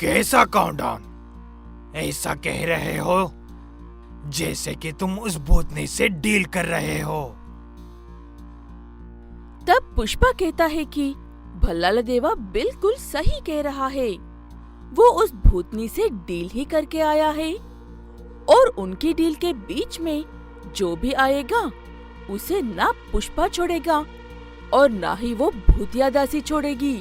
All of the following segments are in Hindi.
कैसा काउंटडाउन? ऐसा कह रहे हो जैसे कि तुम उस भूतनी से डील कर रहे हो। तब पुष्पा कहता है कि भल्लाल देवा बिल्कुल सही कह रहा है। वो उस भूतनी से डील ही करके आया है और उनकी डील के बीच में जो भी आएगा उसे ना पुष्पा छोड़ेगा और ना ही वो भूतिया दासी छोड़ेगी।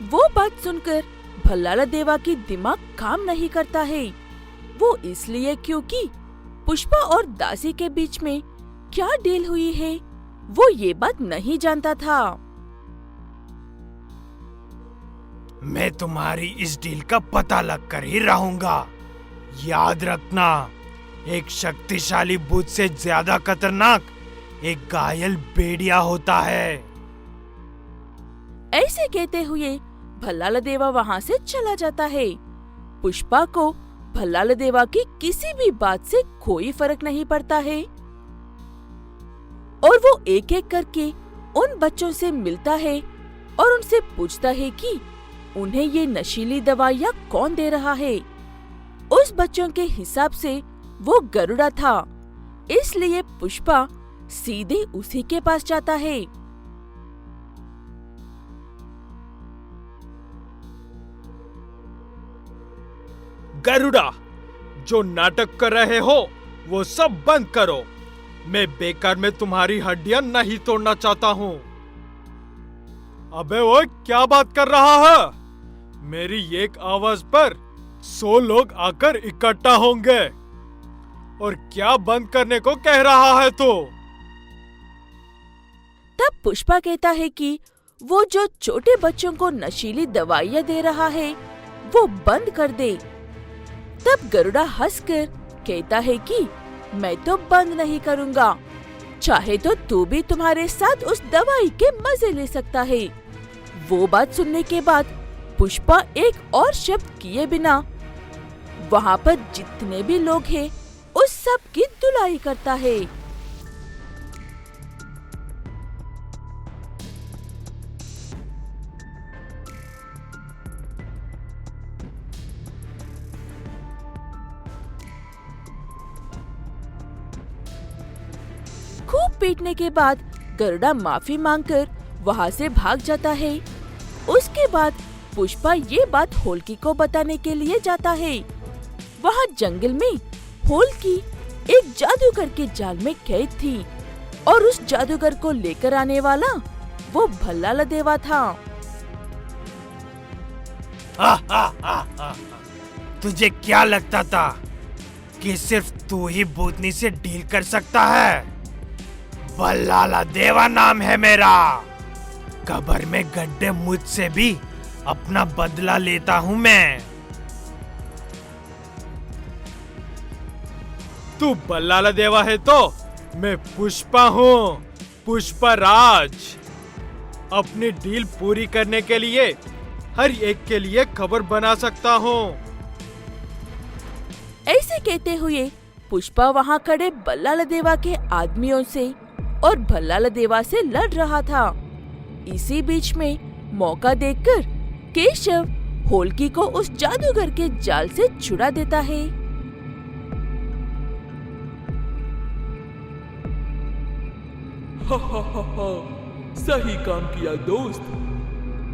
वो बात सुनकर भल्लाल देवा की दिमाग काम नहीं करता है। वो इसलिए क्योंकि पुष्पा और दासी के बीच में क्या डील हुई है वो ये बात नहीं जानता था। मैं तुम्हारी इस डील का पता लग कर ही रहूंगा। याद रखना, एक शक्तिशाली भूत से ज्यादा खतरनाक एक घायल भेड़िया होता है। ऐसे कहते हुए भल्लाल देवा वहाँ से चला जाता है। पुष्पा को भल्लाल देवा की किसी भी बात से कोई फर्क नहीं पड़ता है और वो एक एक करके उन बच्चों से मिलता है और उनसे पूछता है कि उन्हें ये नशीली दवाइयाँ कौन दे रहा है। उस बच्चों के हिसाब से वो गरुड़ा था, इसलिए पुष्पा सीधे उसी के पास जाता है। गरुड़ा, जो नाटक कर रहे हो वो सब बंद करो। मैं बेकार में तुम्हारी हड्डियां नहीं तोड़ना चाहता हूँ। अबे वो क्या बात कर रहा है? मेरी एक आवाज पर 100 लोग आकर इकट्ठा होंगे और क्या बंद करने को कह रहा है तू? तब पुष्पा कहता है कि वो जो छोटे बच्चों को नशीली दवाइयाँ दे रहा है वो बंद कर दे। तब गरुड़ा हंसकर कहता है कि मैं तो बंद नहीं करूँगा, चाहे तो तू भी तुम्हारे साथ उस दवाई के मजे ले सकता है। वो बात सुनने के बाद पुष्पा एक और शब्द किए बिना वहाँ पर जितने भी लोग हैं उस सब की धुलाई करता है। खूब पीटने के बाद गरुड़ा माफी मांगकर वहाँ से भाग जाता है। उसके बाद पुष्पा ये बात होल्की को बताने के लिए जाता है। वहाँ जंगल में होल्की एक जादूगर के जाल में कैद थी और उस जादूगर को लेकर आने वाला वो भल्लाल देवा था। तुझे क्या लगता था कि सिर्फ तू ही भूतनी से डील कर सकता है? भल्लाल देवा नाम है मेरा। कब्र में गड्ढे मुझसे भी अपना बदला लेता हूँ मैं। तू भल्लाल देवा है तो मैं पुष्पा हूँ, पुष्पा राज। अपनी डील पूरी करने के लिए हर एक के लिए खबर बना सकता हूँ। ऐसे कहते हुए पुष्पा वहाँ खड़े भल्लाल देवा के आदमियों से और भल्लाल देवा से लड़ रहा था। इसी बीच में मौका देखकर केशव होल्की को उस जादूगर के जाल से छुड़ा देता है। हा हा हा हा, सही काम किया दोस्त।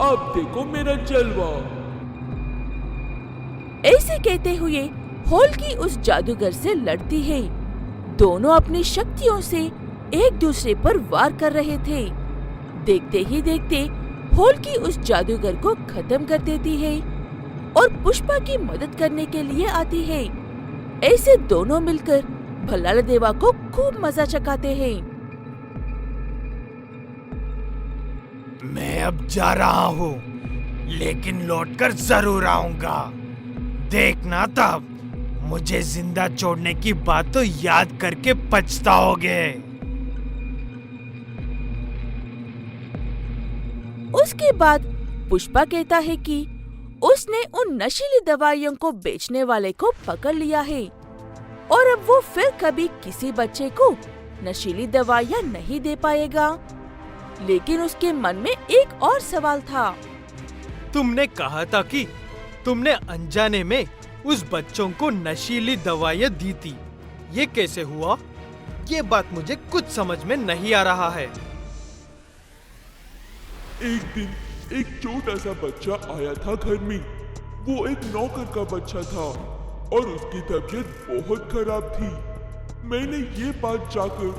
अब देखो मेरा जलवा। ऐसे कहते हुए होल्की उस जादूगर से लड़ती है। दोनों अपनी शक्तियों से एक दूसरे पर वार कर रहे थे। देखते ही देखते होल्की उस जादूगर को खत्म कर देती है और पुष्पा की मदद करने के लिए आती है। ऐसे दोनों मिलकर भल्लाल देवा को खूब मजा चखाते हैं। मैं अब जा रहा हूँ, लेकिन लौटकर जरूर आऊंगा। देखना तब मुझे जिंदा छोड़ने की बात तो याद करके पछताओगे। उसके बाद पुष्पा कहता है कि उसने उन नशीली दवाइयों को बेचने वाले को पकड़ लिया है और अब वो फिर कभी किसी बच्चे को नशीली दवाइयाँ नहीं दे पाएगा। लेकिन उसके मन में एक और सवाल था। तुमने कहा था कि तुमने अनजाने में उस बच्चों को नशीली दवाइयाँ दी थी। ये कैसे हुआ? ये बात मुझे कुछ समझ में नहीं आ रहा है। एक दिन एक छोटा सा बच्चा आया था घर में। वो एक नौकर का बच्चा था और उसकी तबीयत बहुत खराब थी। मैंने ये बात जाकर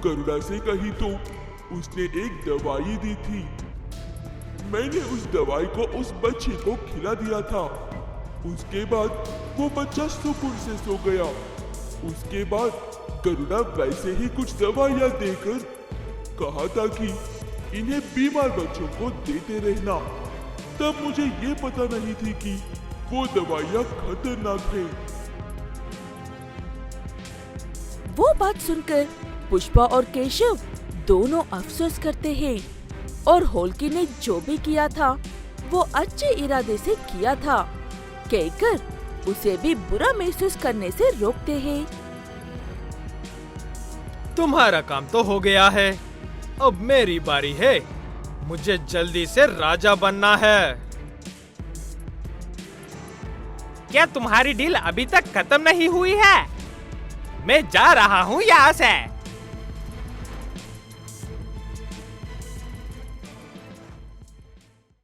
गरुड़ा से कही तो उसने एक दवाई दी थी। मैंने उस दवाई को उस बच्चे को खिला दिया था। उसके बाद वो बच्चा सुकून से सो गया। उसके बाद गरुड़ा वैसे ही कुछ दवाइयाँ देकर कहा था कि इन्हें बीमार बच्चों को देते रहना। तब मुझे ये पता नहीं थी कि वो दवाइयाँ खतरनाक है। वो बात सुनकर पुष्पा और केशव दोनों अफसोस करते हैं और होल्की ने जो भी किया था वो अच्छे इरादे से किया था, कहकर उसे भी बुरा महसूस करने से रोकते हैं। तुम्हारा काम तो हो गया है, अब मेरी बारी है। मुझे जल्दी से राजा बनना है। क्या तुम्हारी डील अभी तक खत्म नहीं हुई है? मैं जा रहा हूँ यहाँ से।